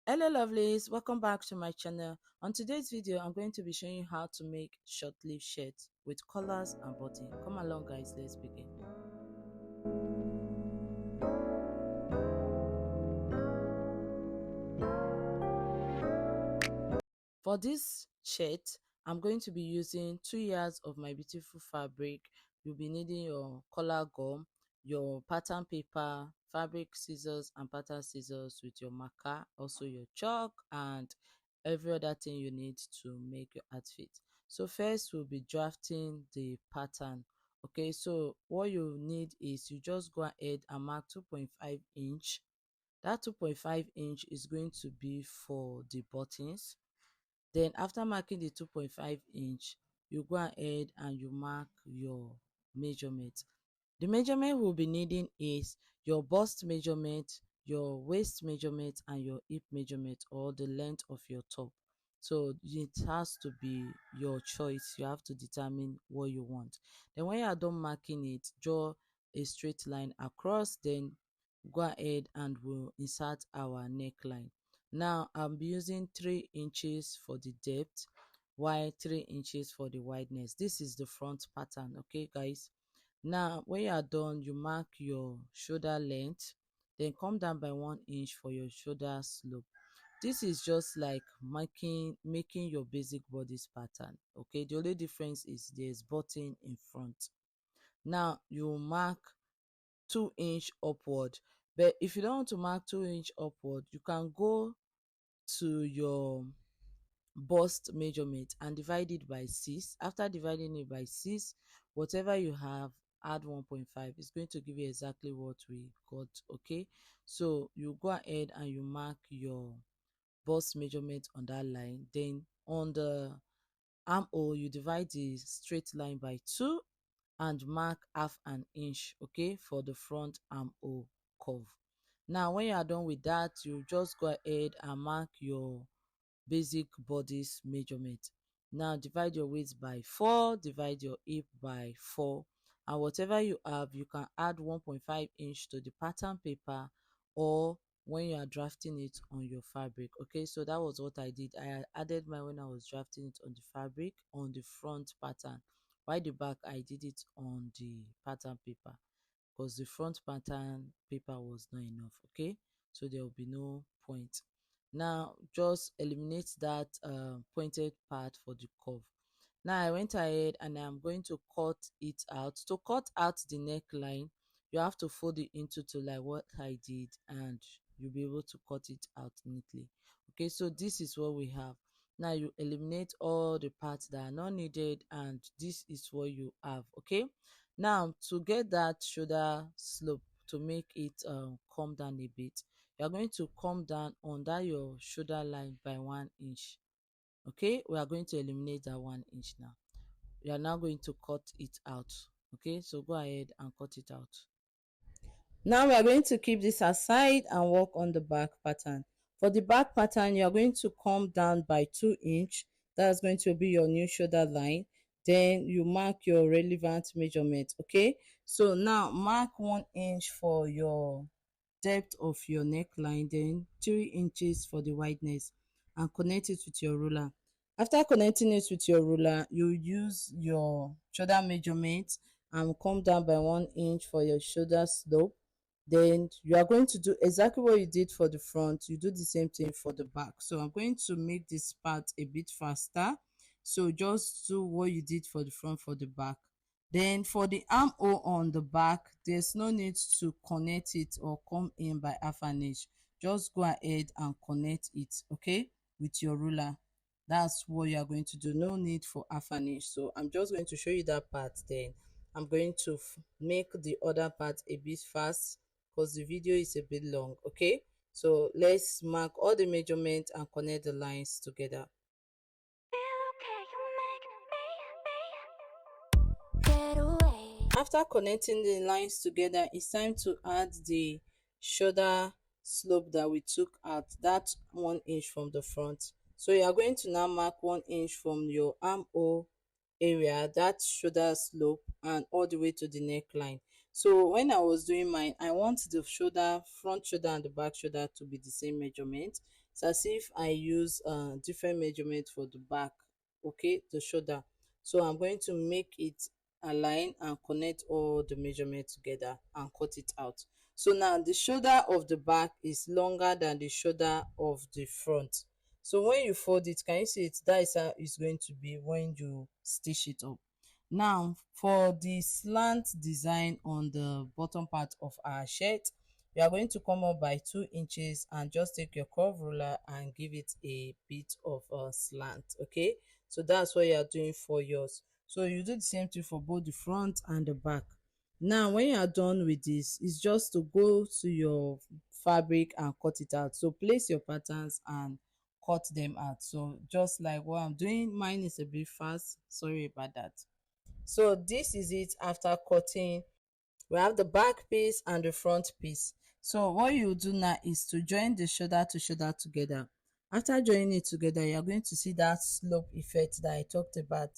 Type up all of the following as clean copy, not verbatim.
Hello lovelies, welcome back to my channel. On today's video, I'm going to be showing you how to make short sleeve shirts with collars and button. Come along guys, let's begin. For this shirt, I'm going to be using 2 yards of my beautiful fabric. You'll be needing your collar gum, your pattern paper, fabric scissors and pattern scissors with your marker, also your chalk and every other thing you need to make your outfit. So first we'll be drafting the pattern. Okay, so what you need is you just go ahead and mark 2.5 inch. That 2.5 inch is going to be for the buttons. Then after marking the 2.5 inch, you go ahead and you mark your measurement. The measurement we'll be needing is your bust measurement, your waist measurement, and your hip measurement, or the length of your top. So it has to be your choice. You have to determine what you want. Then when you are done marking it, draw a straight line across, then go ahead and we'll insert our neckline. Now I'm using 3 inches for the depth, while 3 inches for the wideness. This is the front pattern, okay guys. Now when you are done, you mark your shoulder length, then come down by 1 inch for your shoulder slope. This is just like making your basic bodice pattern, okay. The only difference is there's button in front. Now you mark 2 inch upward, but if you don't want to mark 2 inch upward, you can go to your bust measurement and divide it by 6. After dividing it by 6, whatever you have, add 1.5. It's going to give you exactly what we got, okay. So you go ahead and you mark your bust measurement on that line. Then on the armhole, you divide the straight line by 2 and mark half an inch, okay, for the front armhole curve. Now when you are done with that, you just go ahead and mark your basic bodice measurement. Now divide your waist by 4, divide your hip by 4, and whatever you have, you can add 1.5 inch to the pattern paper, or when you are drafting it on your fabric, okay. So that was what I did. I added mine when I was drafting it on the fabric on the front pattern, while the back I did it on the pattern paper, because the front pattern paper was not enough, okay. So there will be no point. Now just eliminate that pointed part for the curve. Now I went ahead and I'm going to cut it out. To cut out the neckline, you have to fold it into two like what I did, and you'll be able to cut it out neatly, okay. So this is what we have. Now you eliminate all the parts that are not needed, and this is what you have, okay. Now to get that shoulder slope, to make it come down a bit, you are going to come down under your shoulder line by 1 inch, okay. We are going to eliminate that 1 inch. Now we are now going to cut it out, okay. So go ahead and cut it out. Now we are going to keep this aside and work on the back pattern. For the back pattern, you are going to come down by 2 inch. That's going to be your new shoulder line. Then you mark your relevant measurement, okay. So now mark 1 inch for your depth of your neckline, then 3 inches for the wideness, and connect it with your ruler. After connecting it with your ruler, you use your shoulder measurement and come down by 1 inch for your shoulder slope. Then you are going to do exactly what you did for the front. You do the same thing for the back. So I'm going to make this part a bit faster, so just do what you did for the front for the back. Then for the armhole on the back, there's no need to connect it or come in by half an inch. Just go ahead and connect it, okay, with your ruler. That's what you are going to do. No need for half an inch. So I'm just going to show you that part. Then I'm going to make the other part a bit fast because the video is a bit long, okay. So let's mark all the measurements and connect the lines together. After connecting the lines together, it's time to add the shoulder slope that we took out, that 1 inch from the front. So you are going to now mark 1 inch from your armhole area, that shoulder slope, and all the way to the neckline. So when I was doing mine, I want the shoulder, front shoulder and the back shoulder to be the same measurement. It's as if I use different measurement for the back, okay, the shoulder. So I'm going to make it align and connect all the measurement together and cut it out. So now the shoulder of the back is longer than the shoulder of the front. So when you fold it, can you see it? That is how it's going to be when you stitch it up. Now for the slant design on the bottom part of our shirt, we are going to come up by 2 inches and just take your curve ruler and give it a bit of a slant. Okay, so that's what you are doing for yours. So you do the same thing for both the front and the back. Now when you are done with this, it's just to go to your fabric and cut it out. So place your patterns and cut them out. So just like what I'm doing, mine is a bit fast, sorry about that. So this is it after cutting. We have the back piece and the front piece. So what you do now is to join the shoulder to shoulder together. After joining it together, you're going to see that slope effect that I talked about,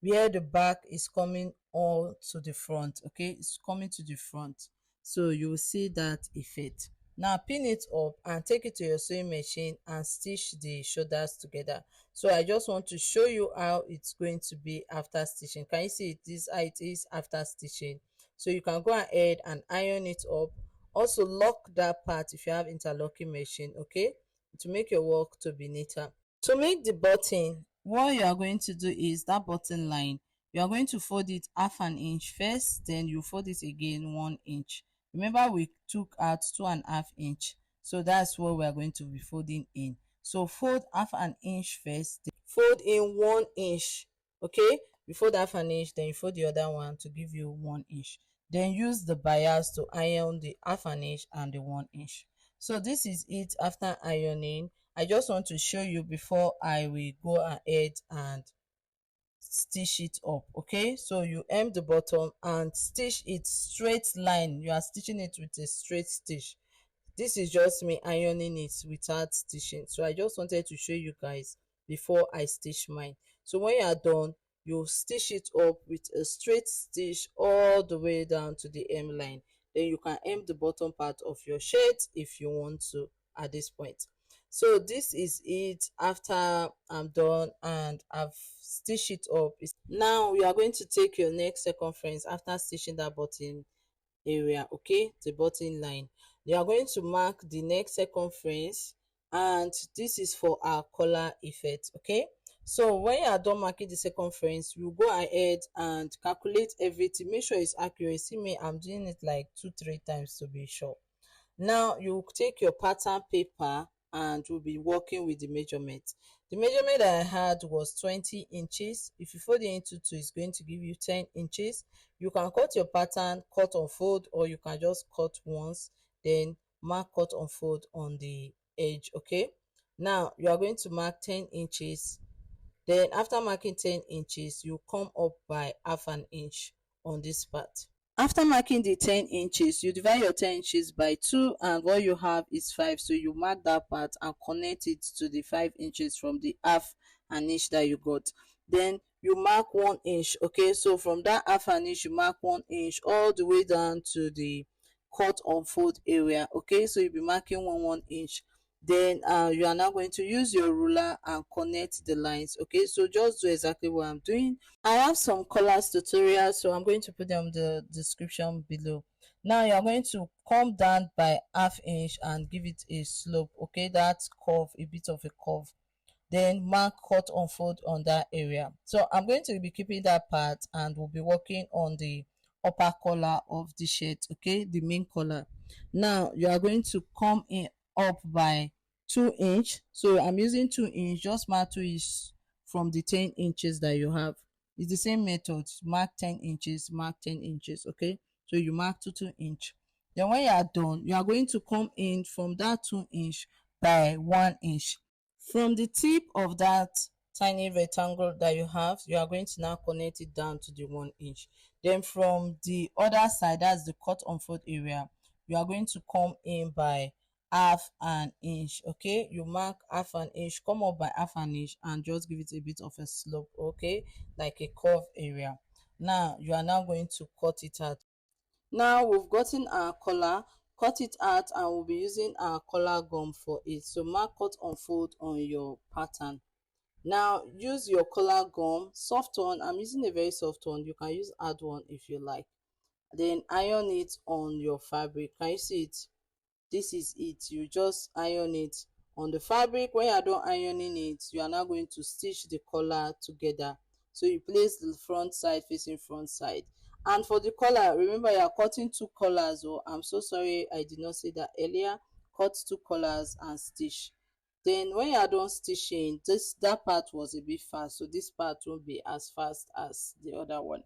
where the back is coming all to the front. Okay, it's coming to the front. So you will see that effect. Now pin it up and take it to your sewing machine and stitch the shoulders together. So I just want to show you how it's going to be after stitching. Can you see it? This is how it is after stitching. So you can go ahead and iron it up. Also lock that part if you have interlocking machine, okay, to make your work to be neater. To make the button, what you are going to do is that button line, you are going to fold it half an inch first, then you fold it again 1 inch. Remember we took out 2.5 inch, so that's what we are going to be folding in. So fold half an inch first, fold in 1 inch. Okay, you fold half an inch, then you fold the other one to give you 1 inch. Then use the bias to iron the half an inch and the 1 inch. So this is it after ironing. I just want to show you before I will go ahead and stitch it up. Okay, so you hem the bottom and stitch it straight line. You are stitching it with a straight stitch. This is just me ironing it without stitching. So I just wanted to show you guys before I stitch mine. So when you are done, you stitch it up with a straight stitch all the way down to the hem line. Then you can hem the bottom part of your shirt if you want to at this point. So this is it after I'm done and I've stitched it up. Now we are going to take your neck circumference after stitching that button area, okay, the button line. You are going to mark the neck circumference, and this is for our collar effect. Okay, so when you are done marking the circumference, you go ahead and calculate everything. Make sure it's accurate. See me, I'm doing it like 2-3 times to be sure. Now you take your pattern paper and we'll be working with the measurement. The measurement that I had was 20 inches. If you fold it into two, it's going to give you 10 inches. You can cut your pattern, cut on fold, or you can just cut once, then mark cut on fold on the edge. Okay, now you are going to mark 10 inches. Then after marking 10 inches, you come up by half an inch on this part. After marking the 10 inches, you divide your 10 inches by 2 and what you have is 5. So you mark that part and connect it to the 5 inches from the half an inch that you got. Then you mark 1 inch. Okay, so from that half an inch, you mark 1 inch all the way down to the cut on fold area. Okay, so you'll be marking 1 inch. Then you are now going to use your ruler and connect the lines. Okay, so just do exactly what I'm doing. I have some colors tutorials, so I'm going to put them in the description below. Now you are going to come down by half inch and give it a slope. Okay, that's curve, a bit of a curve. Then mark cut on fold on that area. So I'm going to be keeping that part and we'll be working on the upper collar of the shirt. Okay, the main collar. Now you are going to come in up by 2 inch. So I'm using 2 inch. Just mark 2 inch from the 10 inches that you have. It's the same method. Mark 10 inches, mark 10 inches. Okay, so you mark to 2 inch. Then when you are done, you are going to come in from that 2 inch by 1 inch. From the tip of that tiny rectangle that you have, you are going to now connect it down to the 1 inch. Then from the other side, that's the cut on fold area, you are going to come in by half an inch. Okay, you mark half an inch, come up by half an inch and just give it a bit of a slope. Okay, like a curve area. Now you are now going to cut it out. Now we've gotten our collar, cut it out, and we'll be using our collar gum for it. So mark cut unfold on your pattern. Now use your collar gum, soft one. I'm using a very soft one. You can use hard one if you like. Then iron it on your fabric. Can you see it? This is it. You just iron it on the fabric. When you are done ironing it, you are now going to stitch the collar together. So you place the front side facing front side. And for the collar, remember you are cutting two collars. Oh, I'm so sorry I did not say that earlier. Cut two collars and stitch. Then when you are done stitching, that part was a bit fast, so this part won't be as fast as the other one.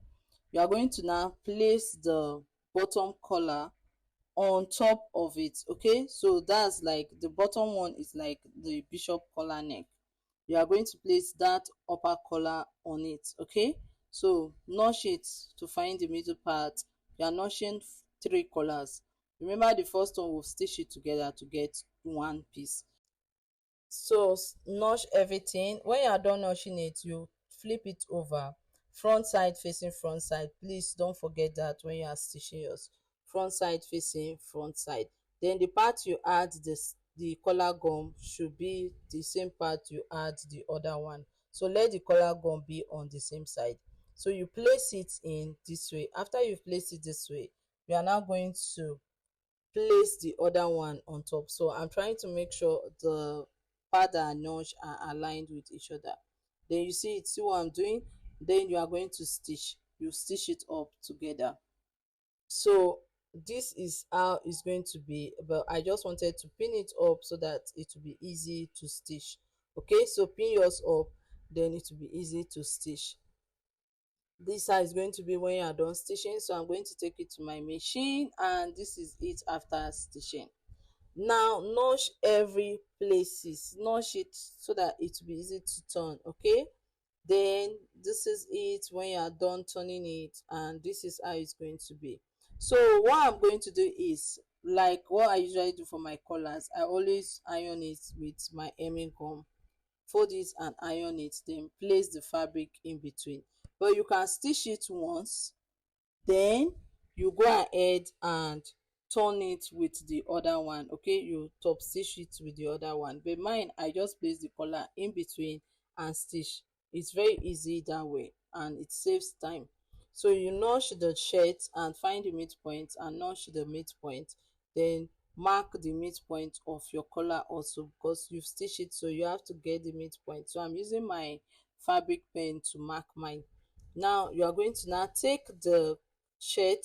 You are going to now place the bottom collar on top of it. Okay, so that's like the bottom one is like the bishop collar neck. You are going to place that upper collar on it. Okay, so notch it to find the middle part. You are notching three collars. Remember the first one, will stitch it together to get one piece. So notch everything. When you are done notching it, you flip it over, front side facing front side. Please don't forget that when you are stitching yours, front side facing front side. Then the part you add this, the collar gum, should be the same part you add the other one. So let the collar gum be on the same side. So you place it in this way. After you place it this way, you are now going to place the other one on top. So I'm trying to make sure the pad and notch are aligned with each other. Then you see it, see what I'm doing. Then you are going to stitch, you stitch it up together. So this is how it's going to be, but I just wanted to pin it up so that it will be easy to stitch. Okay, so pin yours up, then it will be easy to stitch. This side is going to be when you are done stitching. So I'm going to take it to my machine, and this is it after stitching. Now notch every places, notch it so that it will be easy to turn. Okay, then this is it when you are done turning it, and this is how it's going to be. So what I'm going to do is, like what I usually do for my collars, I always iron it with my hemming gum. Fold it and iron it, then place the fabric in between. But you can stitch it once, then you go ahead and turn it with the other one. Okay, you top stitch it with the other one, but mine, I just place the collar in between and stitch. It's very easy that way, and it saves time. So you notch the shirt and find the midpoint, and notch the midpoint, then mark the midpoint of your collar also, because you've stitched it, so you have to get the midpoint. So I'm using my fabric pen to mark mine. Now you are going to now take the shirt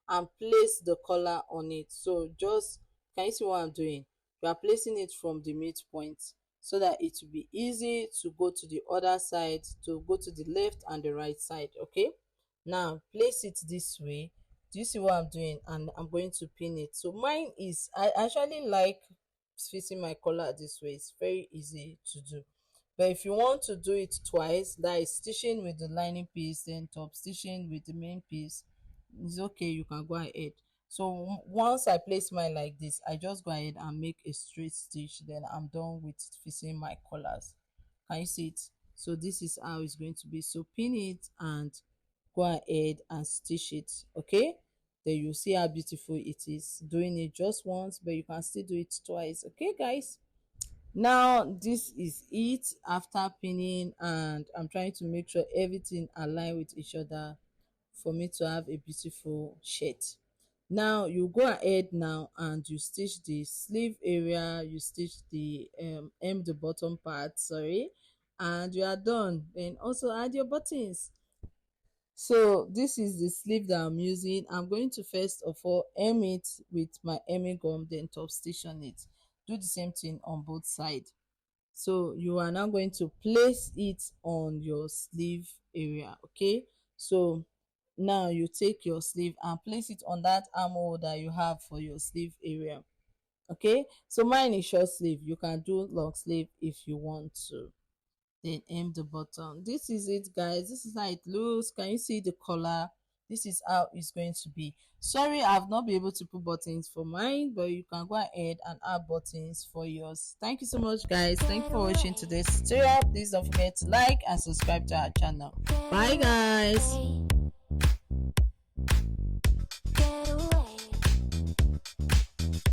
and place the collar on it. So just, can you see what I'm doing? You are placing it from the midpoint so that it will be easy to go to the other side, to go to the left and the right side. Okay, now place it this way. Do you see what I'm doing? And I'm going to pin it. So mine is, I actually like fitting my collar this way. It's very easy to do. But if you want to do it twice, that is stitching with the lining piece, then top stitching with the main piece, it's okay, you can go ahead. So once I place mine like this, I just go ahead and make a straight stitch, then I'm done with fixing my collars. Can you see it? So this is how it's going to be. So pin it and go ahead and stitch it. Okay, then you see how beautiful it is. Doing it just once, but you can still do it twice. Okay guys, now this is it after pinning, and I'm trying to make sure everything align with each other for me to have a beautiful shirt. Now you go ahead now and you stitch the sleeve area, you stitch the hem, the bottom part, sorry, and you are done. Then also add your buttons. So this is the sleeve that I'm using. I'm going to first of all hem it with my hemming gum, then top stitch on it. Do the same thing on both sides. So you are now going to place it on your sleeve area. Okay, so now you take your sleeve and place it on that armhole that you have for your sleeve area. Okay, so mine is short sleeve, you can do long sleeve if you want to. Then hem the bottom. This is it guys, this is how it looks. Can you see the color? This is how it's going to be. Sorry, I've not been able to put buttons for mine, but you can go ahead and add buttons for yours. Thank you so much guys, thank you for watching today's tutorial. Please don't forget to like and subscribe to our channel. Bye guys.